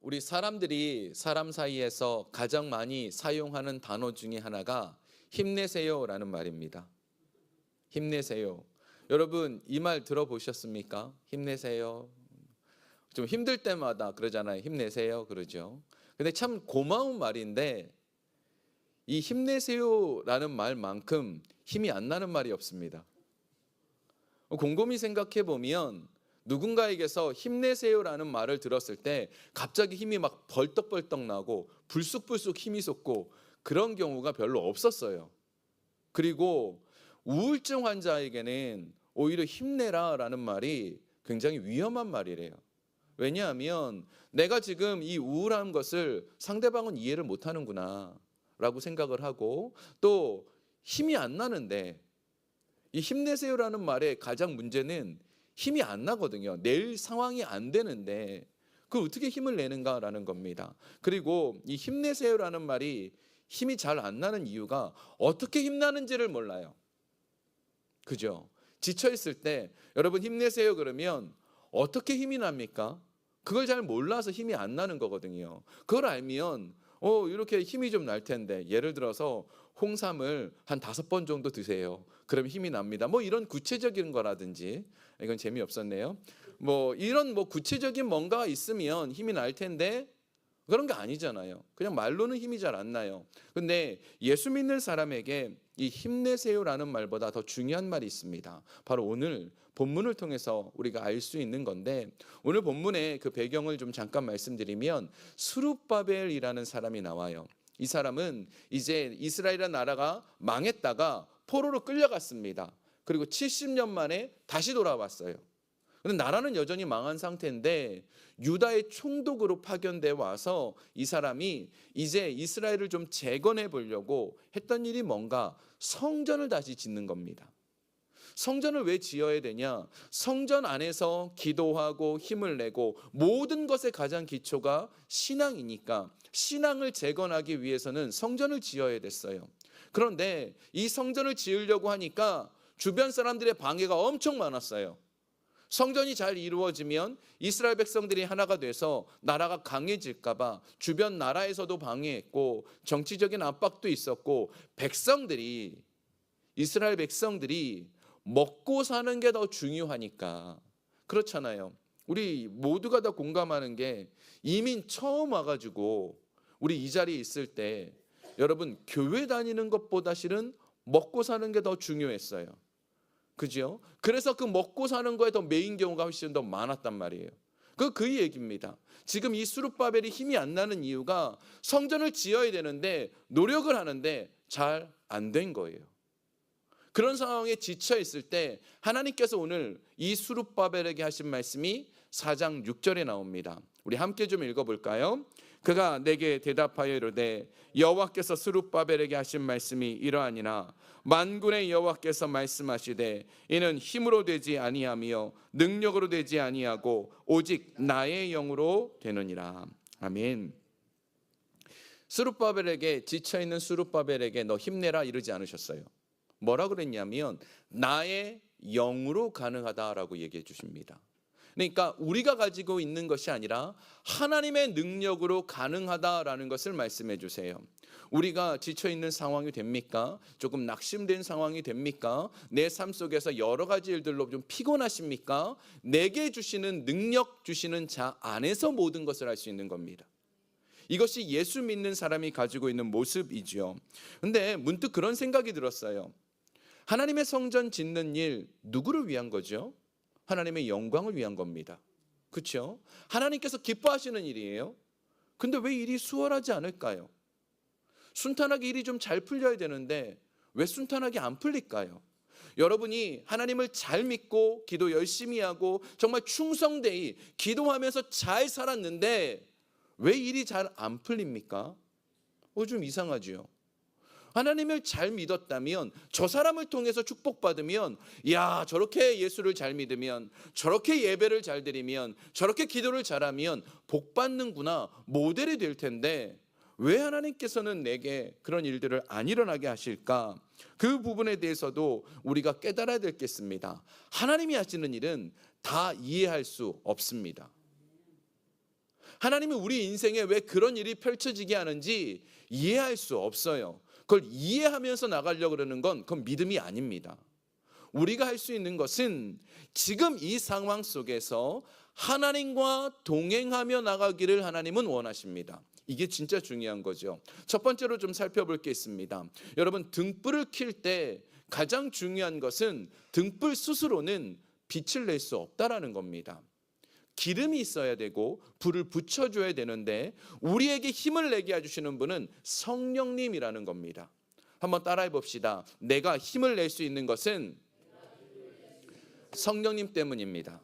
우리 사람들이 사람 사이에서 가장 많이 사용하는 단어 중에 하나가 힘내세요라는 말입니다. 힘내세요. 여러분 이 말 들어보셨습니까? 힘내세요. 좀 힘들 때마다 그러잖아요. 힘내세요 그러죠. 근데 참 고마운 말인데 이 힘내세요라는 말만큼 힘이 안 나는 말이 없습니다. 곰곰이 생각해 보면 누군가에게서 힘내세요라는 말을 들었을 때 갑자기 힘이 막 벌떡벌떡 나고 불쑥불쑥 힘이 솟고 그런 경우가 별로 없었어요. 그리고 우울증 환자에게는 오히려 힘내라라는 말이 굉장히 위험한 말이래요. 왜냐하면 내가 지금 이 우울한 것을 상대방은 이해를 못하는구나 라고 생각을 하고 또 힘이 안 나는데 이 힘내세요라는 말의 가장 문제는 힘이 안 나거든요. 낼 상황이 안 되는데 그걸 어떻게 힘을 내는가라는 겁니다. 그리고 이 힘내세요라는 말이 힘이 잘 안 나는 이유가 어떻게 힘나는지를 몰라요. 그죠? 지쳐 있을 때 여러분 힘내세요 그러면 어떻게 힘이 납니까? 그걸 잘 몰라서 힘이 안 나는 거거든요. 그걸 알면 이렇게 힘이 좀 날 텐데 예를 들어서 홍삼을 한 5번 정도 드세요. 그럼 힘이 납니다. 뭐 이런 구체적인 거라든지 이건 재미없었네요. 뭐 이런 구체적인 뭔가가 있으면 힘이 날 텐데 그런 게 아니잖아요. 그냥 말로는 힘이 잘 안 나요. 근데 예수 믿는 사람에게 이 힘내세요라는 말보다 더 중요한 말이 있습니다. 바로 오늘 본문을 통해서 우리가 알 수 있는 건데 오늘 본문의 그 배경을 좀 잠깐 말씀드리면 스룹바벨이라는 사람이 나와요. 이 사람은 이제 이스라엘이라는 나라가 망했다가 포로로 끌려갔습니다. 그리고 70년 만에 다시 돌아왔어요. 근데 나라는 여전히 망한 상태인데 유다의 총독으로 파견돼 와서 이 사람이 이제 이스라엘을 좀 재건해 보려고 했던 일이 뭔가 성전을 다시 짓는 겁니다. 성전을 왜 지어야 되냐? 성전 안에서 기도하고 힘을 내고 모든 것의 가장 기초가 신앙이니까 신앙을 재건하기 위해서는 성전을 지어야 됐어요. 그런데 이 성전을 지으려고 하니까 주변 사람들의 방해가 엄청 많았어요. 성전이 잘 이루어지면 이스라엘 백성들이 하나가 돼서 나라가 강해질까 봐 주변 나라에서도 방해했고 정치적인 압박도 있었고 이스라엘 백성들이 먹고 사는 게 더 중요하니까 그렇잖아요. 우리 모두가 다 공감하는 게 이민 처음 와가지고 우리 이 자리에 있을 때 여러분 교회 다니는 것보다 실은 먹고 사는 게 더 중요했어요. 그죠? 그래서 그 먹고 사는 거에 더 메인 경우가 훨씬 더 많았단 말이에요. 그 얘기입니다. 지금 이 스룹바벨이 힘이 안 나는 이유가 성전을 지어야 되는데 노력을 하는데 잘 안 된 거예요. 그런 상황에 지쳐 있을 때 하나님께서 오늘 이 스룹바벨에게 하신 말씀이 4장 6절에 나옵니다. 우리 함께 좀 읽어볼까요? 그가 내게 대답하여 이르되 여호와께서 스룹바벨에게 하신 말씀이 이러하니라. 만군의 여호와께서 말씀하시되 이는 힘으로 되지 아니하며 능력으로 되지 아니하고 오직 나의 영으로 되느니라. 아멘. 스룹바벨에게 지쳐있는 스룹바벨에게 너 힘내라 이러지 않으셨어요. 뭐라 그랬냐면 나의 영으로 가능하다라고 얘기해 주십니다. 그러니까 우리가 가지고 있는 것이 아니라 하나님의 능력으로 가능하다라는 것을 말씀해 주세요. 우리가 지쳐있는 상황이 됩니까? 조금 낙심된 상황이 됩니까? 내 삶 속에서 여러 가지 일들로 좀 피곤하십니까? 내게 주시는 능력 주시는 자 안에서 모든 것을 할 수 있는 겁니다. 이것이 예수 믿는 사람이 가지고 있는 모습이죠. 근데 문득 그런 생각이 들었어요. 하나님의 성전 짓는 일 누구를 위한 거죠? 하나님의 영광을 위한 겁니다. 그렇죠? 하나님께서 기뻐하시는 일이에요. 근데 왜 일이 수월하지 않을까요? 순탄하게 일이 좀 잘 풀려야 되는데 왜 순탄하게 안 풀릴까요? 여러분이 하나님을 잘 믿고 기도 열심히 하고 정말 충성되이 기도하면서 잘 살았는데 왜 일이 잘 안 풀립니까? 좀 이상하죠. 하나님을 잘 믿었다면 저 사람을 통해서 축복받으면 야 저렇게 예수를 잘 믿으면 저렇게 예배를 잘 드리면 저렇게 기도를 잘하면 복 받는구나 모델이 될 텐데 왜 하나님께서는 내게 그런 일들을 안 일어나게 하실까? 그 부분에 대해서도 우리가 깨달아야 될 게 있습니다. 하나님이 하시는 일은 다 이해할 수 없습니다. 하나님은 우리 인생에 왜 그런 일이 펼쳐지게 하는지 이해할 수 없어요. 그걸 이해하면서 나가려고 그러는 건 그건 믿음이 아닙니다. 우리가 할 수 있는 것은 지금 이 상황 속에서 하나님과 동행하며 나가기를 하나님은 원하십니다. 이게 진짜 중요한 거죠. 첫 번째로 좀 살펴볼 게 있습니다. 여러분, 등불을 켤 때 가장 중요한 것은 등불 스스로는 빛을 낼 수 없다라는 겁니다. 기름이 있어야 되고 불을 붙여줘야 되는데 우리에게 힘을 내게 해주시는 분은 성령님이라는 겁니다. 한번 따라해 봅시다. 내가 힘을 낼 수 있는 것은 성령님 때문입니다.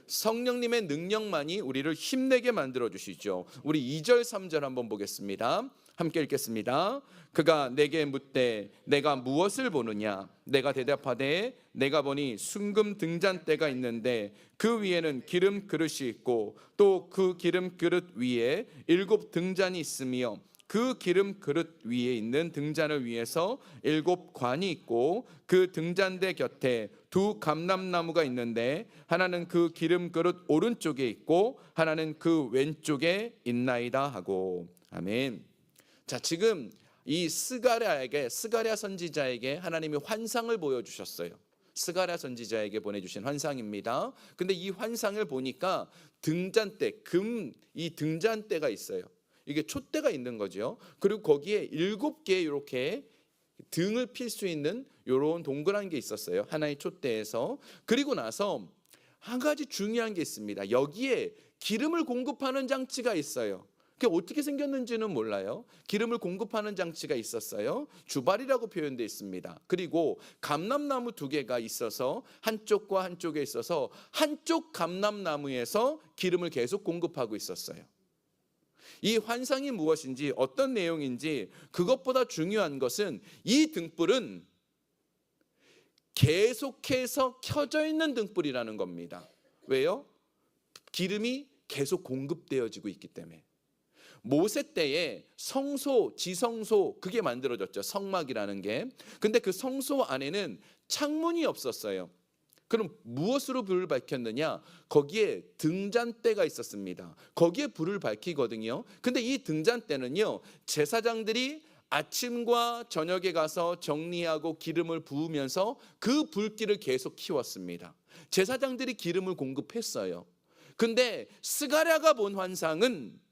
성령님의 능력만이 우리를 힘내게 만들어 주시죠. 우리 2절 3절 한번 보겠습니다. 함께 읽겠습니다. 그가 내게 묻되 내가 무엇을 보느냐? 내가 대답하되 내가 보니 순금 등잔대가 있는데 그 위에는 기름 그릇이 있고 또 그 기름 그릇 위에 7 등잔이 있으며 그 기름 그릇 위에 있는 등잔을 위해서 7 관이 있고 그 등잔대 곁에 2 감람나무가 있는데 하나는 그 기름 그릇 오른쪽에 있고 하나는 그 왼쪽에 있나이다 하고. 아멘. 자, 지금 이 스가랴 선지자에게 하나님이 환상을 보여주셨어요. 스가랴 선지자에게 보내주신 환상입니다. 근데 이 환상을 보니까 등잔대, 이 등잔대가 있어요. 이게 촛대가 있는 거죠. 그리고 거기에 7개 이렇게 등을 필 수 있는 이런 동그란 게 있었어요. 하나의 촛대에서. 그리고 나서 한 가지 중요한 게 있습니다. 여기에 기름을 공급하는 장치가 있어요. 그게 어떻게 생겼는지는 몰라요. 기름을 공급하는 장치가 있었어요. 주발이라고 표현되어 있습니다. 그리고 감람나무 2개가 있어서 한쪽과 한쪽에 있어서 한쪽 감람나무에서 기름을 계속 공급하고 있었어요. 이 환상이 무엇인지 어떤 내용인지 그것보다 중요한 것은 이 등불은 계속해서 켜져 있는 등불이라는 겁니다. 왜요? 기름이 계속 공급되어지고 있기 때문에. 모세 때에 성소, 지성소 그게 만들어졌죠. 성막이라는 게. 근데 그 성소 안에는 창문이 없었어요. 그럼 무엇으로 불을 밝혔느냐? 거기에 등잔대가 있었습니다. 거기에 불을 밝히거든요. 근데 이 등잔대는요, 제사장들이 아침과 저녁에 가서 정리하고 기름을 부으면서 그 불길을 계속 키웠습니다. 제사장들이 기름을 공급했어요. 근데 스가랴가 본 환상은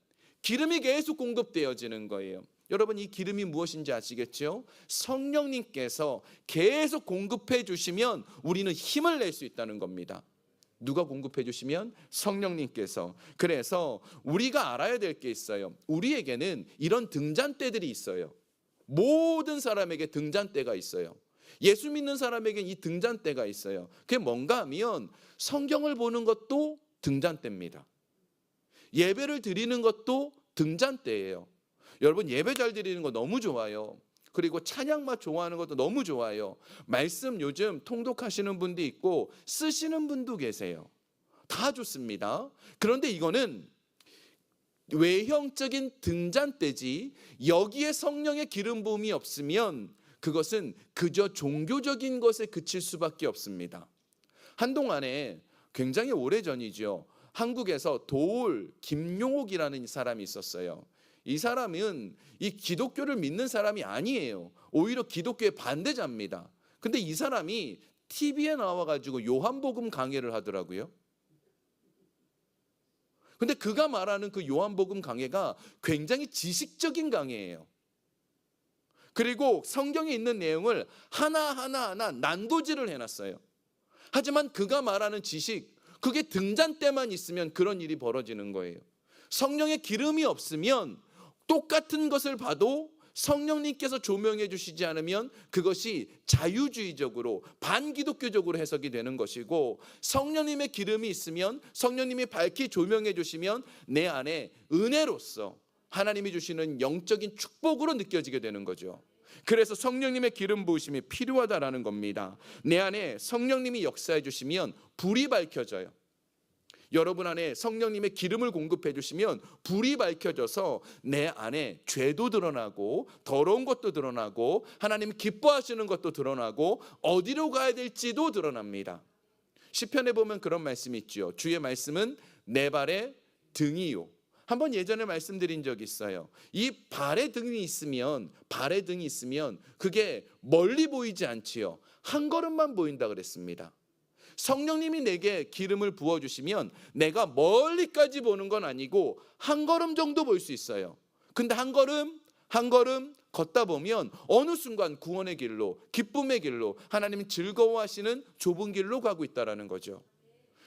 기름이 계속 공급되어지는 거예요. 여러분, 이 기름이 무엇인지 아시겠죠? 성령님께서 계속 공급해 주시면 우리는 힘을 낼 수 있다는 겁니다. 누가 공급해 주시면? 성령님께서. 그래서 우리가 알아야 될 게 있어요. 우리에게는 이런 등잔대들이 있어요. 모든 사람에게 등잔대가 있어요. 예수 믿는 사람에게는 이 등잔대가 있어요. 그게 뭔가 하면 성경을 보는 것도 등잔대입니다. 예배를 드리는 것도 등잔대예요. 여러분, 예배 잘 드리는 거 너무 좋아요. 그리고 찬양만 좋아하는 것도 너무 좋아요. 말씀 요즘 통독하시는 분도 있고 쓰시는 분도 계세요. 다 좋습니다. 그런데 이거는 외형적인 등잔대지 여기에 성령의 기름 부음이 없으면 그것은 그저 종교적인 것에 그칠 수밖에 없습니다. 한동안에 굉장히 오래전이죠. 한국에서 도올 김용옥이라는 사람이 있었어요. 이 사람은 이 기독교를 믿는 사람이 아니에요. 오히려 기독교의 반대자입니다. 근데 이 사람이 TV에 나와가지고 요한복음 강해를 하더라고요. 근데 그가 말하는 그 요한복음 강해가 굉장히 지식적인 강해예요. 그리고 성경에 있는 내용을 하나하나 난도질을 해놨어요. 하지만 그가 말하는 지식, 그게 등잔대만 있으면 그런 일이 벌어지는 거예요. 성령의 기름이 없으면 똑같은 것을 봐도 성령님께서 조명해 주시지 않으면 그것이 자유주의적으로 반기독교적으로 해석이 되는 것이고, 성령님의 기름이 있으면, 성령님이 밝히 조명해 주시면 내 안에 은혜로서 하나님이 주시는 영적인 축복으로 느껴지게 되는 거죠. 그래서 성령님의 기름 부으심이 필요하다라는 겁니다. 내 안에 성령님이 역사해 주시면 불이 밝혀져요. 여러분 안에 성령님의 기름을 공급해 주시면 불이 밝혀져서 내 안에 죄도 드러나고 더러운 것도 드러나고 하나님이 기뻐하시는 것도 드러나고 어디로 가야 될지도 드러납니다. 시편에 보면 그런 말씀이 있죠. 주의 말씀은 내 발에 등이요. 한번 예전에 말씀드린 적이 있어요. 이 발에 등이 있으면 그게 멀리 보이지 않지요. 한 걸음만 보인다 그랬습니다. 성령님이 내게 기름을 부어주시면 내가 멀리까지 보는 건 아니고 한 걸음 정도 볼 수 있어요. 근데 한 걸음 걷다 보면 어느 순간 구원의 길로, 기쁨의 길로, 하나님이 즐거워하시는 좁은 길로 가고 있다는 거죠.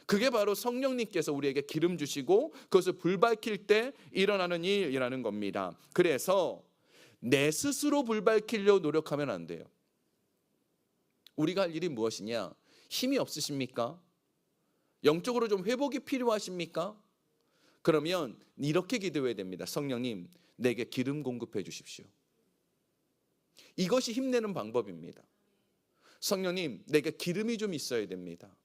그게 바로 성령님께서 우리에게 기름 주시고 그것을 불 밝힐 때 일어나는 일이라는 겁니다. 그래서 내 스스로 불 밝히려 노력하면 안 돼요. 우리가 할 일이 무엇이냐? 힘이 없으십니까? 영적으로 좀 회복이 필요하십니까? 그러면 이렇게 기도해야 됩니다. 성령님, 내게 기름 공급해 주십시오. 이것이 힘내는 방법입니다. 성령님, 내게 기름이 좀 있어야 됩니다.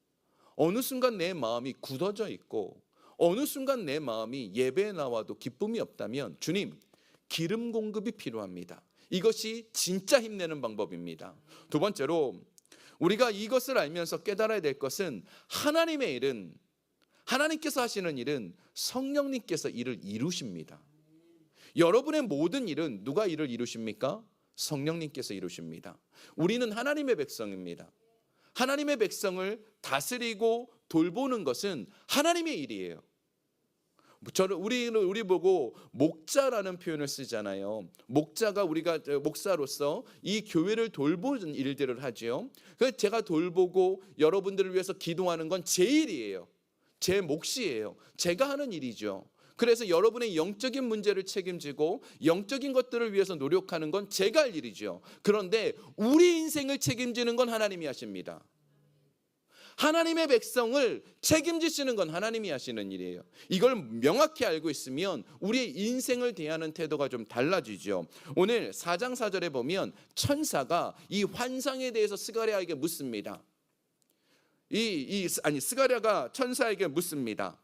어느 순간 내 마음이 굳어져 있고 어느 순간 내 마음이 예배에 나와도 기쁨이 없다면 주님, 기름 공급이 필요합니다. 이것이 진짜 힘내는 방법입니다. 두 번째로 우리가 이것을 알면서 깨달아야 될 것은 하나님의 일은, 하나님께서 하시는 일은 성령님께서 일을 이루십니다. 여러분의 모든 일은 누가 일을 이루십니까? 성령님께서 이루십니다. 우리는 하나님의 백성입니다. 하나님의 백성을 다스리고 돌보는 것은 하나님의 일이에요. 우리 보고 목자라는 표현을 쓰잖아요. 우리가 목사로서 이 교회를 돌보는 일들을 하죠. 그래서 제가 돌보고 여러분들을 위해서 기도하는 건 제 일이에요. 제 몫이에요. 제가 하는 일이죠. 그래서 여러분의 영적인 문제를 책임지고 영적인 것들을 위해서 노력하는 건 제가 할 일이죠. 그런데 우리 인생을 책임지는 건 하나님이 하십니다. 하나님의 백성을 책임지시는 건 하나님이 하시는 일이에요. 이걸 명확히 알고 있으면 우리의 인생을 대하는 태도가 좀 달라지죠. 오늘 4장 4절에 보면 천사가 이 환상에 대해서 스가랴에게 묻습니다. 스가랴가 천사에게 묻습니다.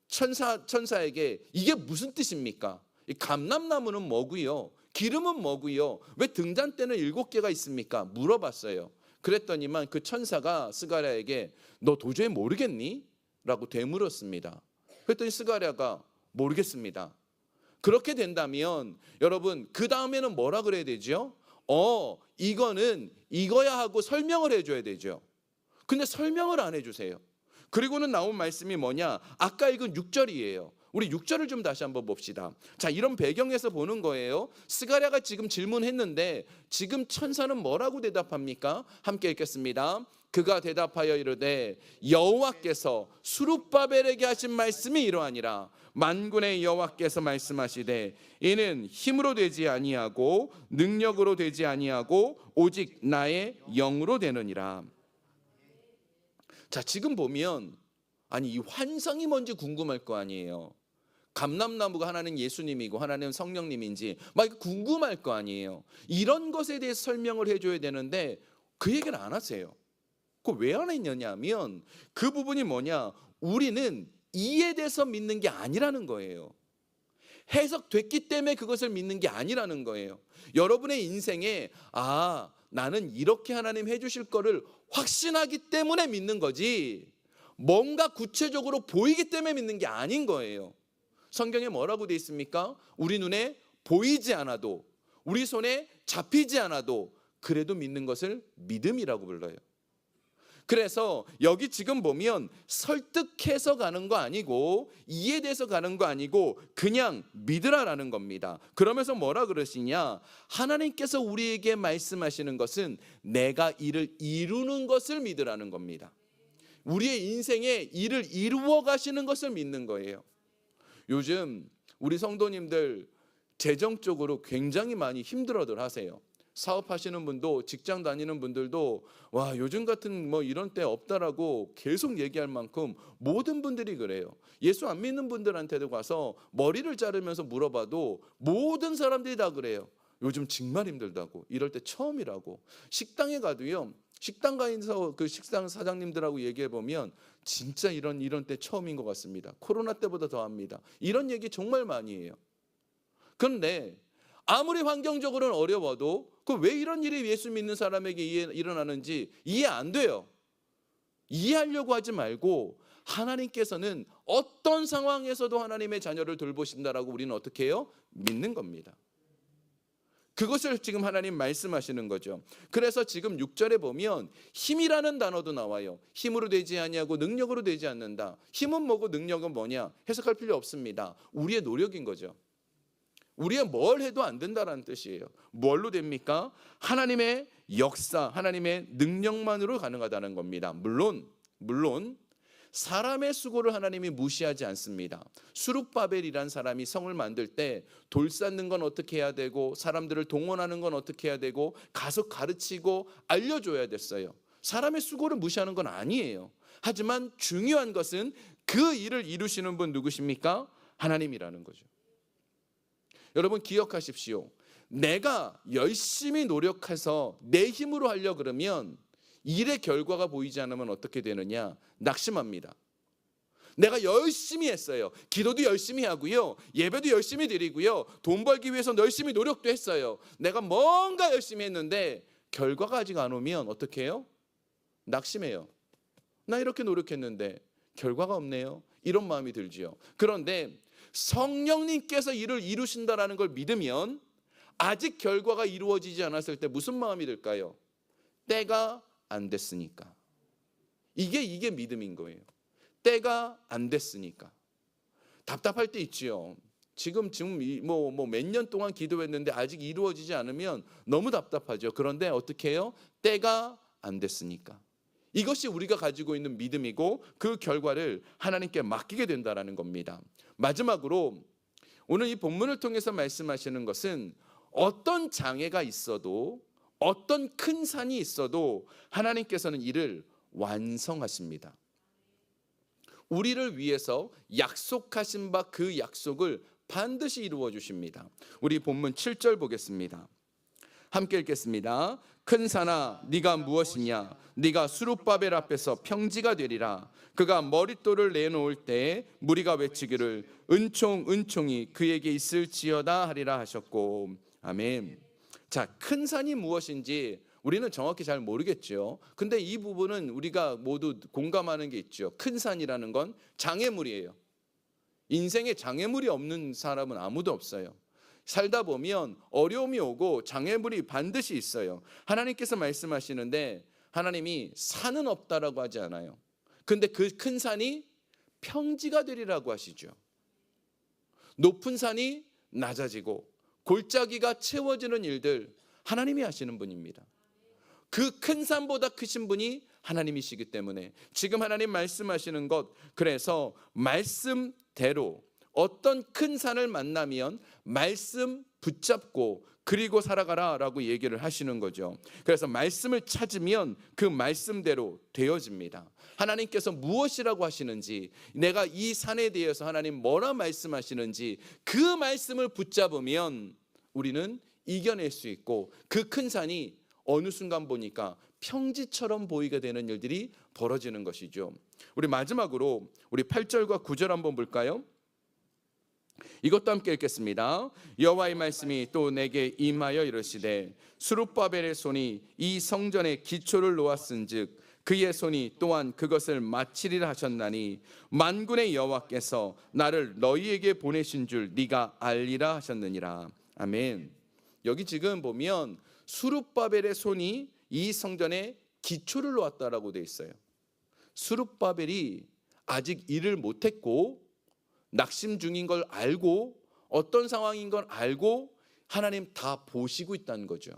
천사에게 이게 무슨 뜻입니까? 이 감람나무는 뭐고요? 기름은 뭐고요? 왜 등잔대는 7개가 있습니까? 물어봤어요. 그랬더니만 그 천사가 스가랴에게 너 도저히 모르겠니? 라고 되물었습니다. 그랬더니 스가랴가 모르겠습니다. 그렇게 된다면 여러분 그 다음에는 뭐라 그래야 되죠? 이거는 이거야 하고 설명을 해줘야 되죠. 근데 설명을 안 해주세요. 그리고는 나온 말씀이 뭐냐? 아까 읽은 6절이에요. 우리 6절을 좀 다시 한번 봅시다. 자, 이런 배경에서 보는 거예요. 스가랴가 지금 질문했는데 지금 천사는 뭐라고 대답합니까? 함께 읽겠습니다. 그가 대답하여 이르되 여호와께서 수룹바벨에게 하신 말씀이 이러하니라. 만군의 여호와께서 말씀하시되 이는 힘으로 되지 아니하고 능력으로 되지 아니하고 오직 나의 영으로 되느니라. 자, 지금 보면 이 환상이 뭔지 궁금할 거 아니에요. 감람나무가 하나는 예수님이고 하나는 성령님인지 막 궁금할 거 아니에요. 이런 것에 대해서 설명을 해줘야 되는데 그 얘기를 안 하세요. 그거 왜 안 했냐면 그 부분이 뭐냐? 우리는 이해돼서 믿는 게 아니라는 거예요. 해석됐기 때문에 그것을 믿는 게 아니라는 거예요. 여러분의 인생에 나는 이렇게 하나님 해주실 거를 확신하기 때문에 믿는 거지 뭔가 구체적으로 보이기 때문에 믿는 게 아닌 거예요. 성경에 뭐라고 돼 있습니까? 우리 눈에 보이지 않아도 우리 손에 잡히지 않아도 그래도 믿는 것을 믿음이라고 불러요. 그래서 여기 지금 보면 설득해서 가는 거 아니고 이해돼서 가는 거 아니고 그냥 믿으라라는 겁니다. 그러면서 뭐라 그러시냐? 하나님께서 우리에게 말씀하시는 것은 내가 이를 이루는 것을 믿으라는 겁니다. 우리의 인생에 일을 이루어 가시는 것을 믿는 거예요. 요즘 우리 성도님들 재정적으로 굉장히 많이 힘들어들 하세요. 사업하시는 분도 직장 다니는 분들도 요즘 같은 이런 때 없다라고 계속 얘기할 만큼 모든 분들이 그래요. 예수 안 믿는 분들한테도 가서 머리를 자르면서 물어봐도 모든 사람들이 다 그래요. 요즘 정말 힘들다고. 이럴 때 처음이라고. 식당에 가도요. 식당 가서 그 식당 사장님들하고 얘기해 보면 진짜 이런 때 처음인 것 같습니다. 코로나 때보다 더합니다. 이런 얘기 정말 많이 해요. 그런데 아무리 환경적으로는 어려워도 왜 이런 일이 예수 믿는 사람에게 일어나는지 이해 안 돼요. 이해하려고 하지 말고 하나님께서는 어떤 상황에서도 하나님의 자녀를 돌보신다라고 우리는 어떻게 해요? 믿는 겁니다. 그것을 지금 하나님 말씀하시는 거죠. 그래서 지금 6절에 보면 힘이라는 단어도 나와요. 힘으로 되지 아니하고 능력으로 되지 않는다. 힘은 뭐고 능력은 뭐냐? 해석할 필요 없습니다. 우리의 노력인 거죠. 우리가 뭘 해도 안 된다라는 뜻이에요. 뭘로 됩니까? 하나님의 역사, 하나님의 능력만으로 가능하다는 겁니다. 물론 사람의 수고를 하나님이 무시하지 않습니다. 수룹바벨이란 사람이 성을 만들 때 돌 쌓는 건 어떻게 해야 되고 사람들을 동원하는 건 어떻게 해야 되고 가서 가르치고 알려줘야 됐어요. 사람의 수고를 무시하는 건 아니에요. 하지만 중요한 것은 그 일을 이루시는 분 누구십니까? 하나님이라는 거죠. 여러분 기억하십시오. 내가 열심히 노력해서 내 힘으로 하려 그러면 일의 결과가 보이지 않으면 어떻게 되느냐? 낙심합니다. 내가 열심히 했어요. 기도도 열심히 하고요. 예배도 열심히 드리고요. 돈 벌기 위해서 열심히 노력도 했어요. 내가 뭔가 열심히 했는데 결과가 아직 안 오면 어떻게 해요? 낙심해요. 나 이렇게 노력했는데 결과가 없네요. 이런 마음이 들지요. 그런데 성령님께서 일을 이루신다라는 걸 믿으면 아직 결과가 이루어지지 않았을 때 무슨 마음이 들까요? 때가 안 됐으니까. 이게 믿음인 거예요. 때가 안 됐으니까. 답답할 때 있지요. 지금 뭐 몇 년 동안 기도했는데 아직 이루어지지 않으면 너무 답답하죠. 그런데 어떻게 해요? 때가 안 됐으니까. 이것이 우리가 가지고 있는 믿음이고 그 결과를 하나님께 맡기게 된다라는 겁니다. 마지막으로 오늘 이 본문을 통해서 말씀하시는 것은 어떤 장애가 있어도 어떤 큰 산이 있어도 하나님께서는 이를 완성하십니다. 우리를 위해서 약속하신 바 그 약속을 반드시 이루어 주십니다. 우리 본문 7절 보겠습니다. 함께 읽겠습니다. 큰 산아 네가 무엇이냐? 네가 수룹바벨 앞에서 평지가 되리라. 그가 머릿돌을 내놓을 때 무리가 외치기를 은총이 그에게 있을지어다 하리라 하셨고. 아멘. 자, 큰 산이 무엇인지 우리는 정확히 잘 모르겠죠. 근데 이 부분은 우리가 모두 공감하는 게 있죠. 큰 산이라는 건 장애물이에요. 인생에 장애물이 없는 사람은 아무도 없어요. 살다 보면 어려움이 오고 장애물이 반드시 있어요. 하나님께서 말씀하시는데 하나님이 산은 없다라고 하지 않아요. 근데 그 큰 산이 평지가 되리라고 하시죠. 높은 산이 낮아지고 골짜기가 채워지는 일들 하나님이 하시는 분입니다. 그 큰 산보다 크신 분이 하나님이시기 때문에 지금 하나님 말씀하시는 것, 그래서 말씀대로 어떤 큰 산을 만나면 말씀 붙잡고 그리고 살아가라라고 얘기를 하시는 거죠. 그래서 말씀을 찾으면 그 말씀대로 되어집니다. 하나님께서 무엇이라고 하시는지, 내가 이 산에 대해서 하나님 뭐라 말씀하시는지 그 말씀을 붙잡으면 우리는 이겨낼 수 있고 그 큰 산이 어느 순간 보니까 평지처럼 보이게 되는 일들이 벌어지는 것이죠. 우리 마지막으로 우리 8절과 9절 한번 볼까요? 이것도 함께 읽겠습니다. 여호와의 말씀이 또 내게 임하여 이르시되 수룹바벨의 손이 이 성전의 기초를 놓았은즉 그의 손이 또한 그것을 마치리라 하셨나니 만군의 여호와께서 나를 너희에게 보내신 줄 네가 알리라 하셨느니라. 아멘. 여기 지금 보면 수룹바벨의 손이 이 성전의 기초를 놓았다라고 되어 있어요. 수룹바벨이 아직 일을 못했고 낙심 중인 걸 알고 어떤 상황인 걸 알고 하나님 다 보시고 있다는 거죠.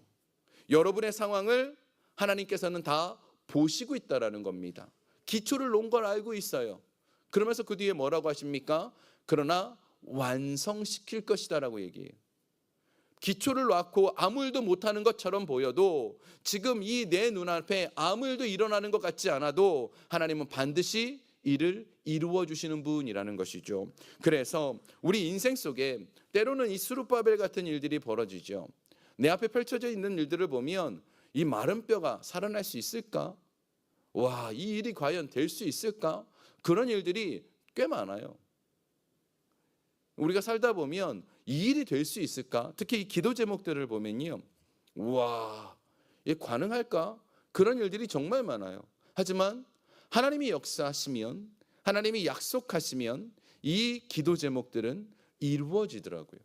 여러분의 상황을 하나님께서는 다 보시고 있다라는 겁니다. 기초를 놓은 걸 알고 있어요. 그러면서 그 뒤에 뭐라고 하십니까? 그러나 완성시킬 것이다라고 얘기해요. 기초를 놓고 아무 일도 못하는 것처럼 보여도 지금 이 내 눈앞에 아무 일도 일어나는 것 같지 않아도 하나님은 반드시 일을 이루어 주시는 분이라는 것이죠. 그래서 우리 인생 속에 때로는 이 수룹바벨 같은 일들이 벌어지죠. 내 앞에 펼쳐져 있는 일들을 보면 이 마른 뼈가 살아날 수 있을까? 와, 이 일이 과연 될 수 있을까? 그런 일들이 꽤 많아요. 우리가 살다 보면 이 일이 될 수 있을까? 특히 이 기도 제목들을 보면요, 와, 이게 가능할까? 그런 일들이 정말 많아요. 하지만 하나님이 역사하시면 하나님이 약속하시면 이 기도 제목들은 이루어지더라고요.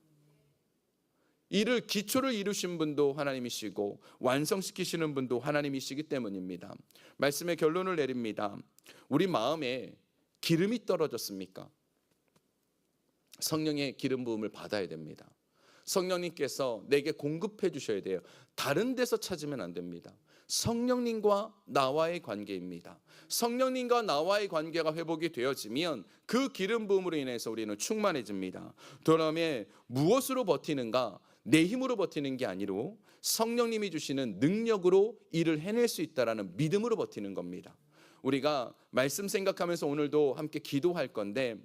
이를 기초를 이루신 분도 하나님이시고 완성시키시는 분도 하나님이시기 때문입니다. 말씀의 결론을 내립니다. 우리 마음에 기름이 떨어졌습니까? 성령의 기름 부음을 받아야 됩니다. 성령님께서 내게 공급해 주셔야 돼요. 다른 데서 찾으면 안 됩니다. 성령님과 나와의 관계입니다. 성령님과 나와의 관계가 회복이 되어지면 그 기름 부음으로 인해서 우리는 충만해집니다. 그러면 무엇으로 버티는가? 내 힘으로 버티는 게 아니로 성령님이 주시는 능력으로 일을 해낼 수 있다라는 믿음으로 버티는 겁니다. 우리가 말씀 생각하면서 오늘도 함께 기도할 건데,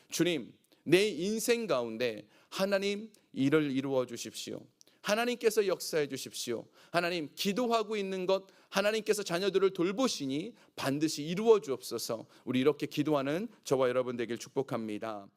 주님, 내 인생 가운데 하나님 일을 이루어 주십시오. 하나님께서 역사해 주십시오. 하나님, 기도하고 있는 것 하나님께서 자녀들을 돌보시니 반드시 이루어 주옵소서. 우리 이렇게 기도하는 저와 여러분 되길 축복합니다.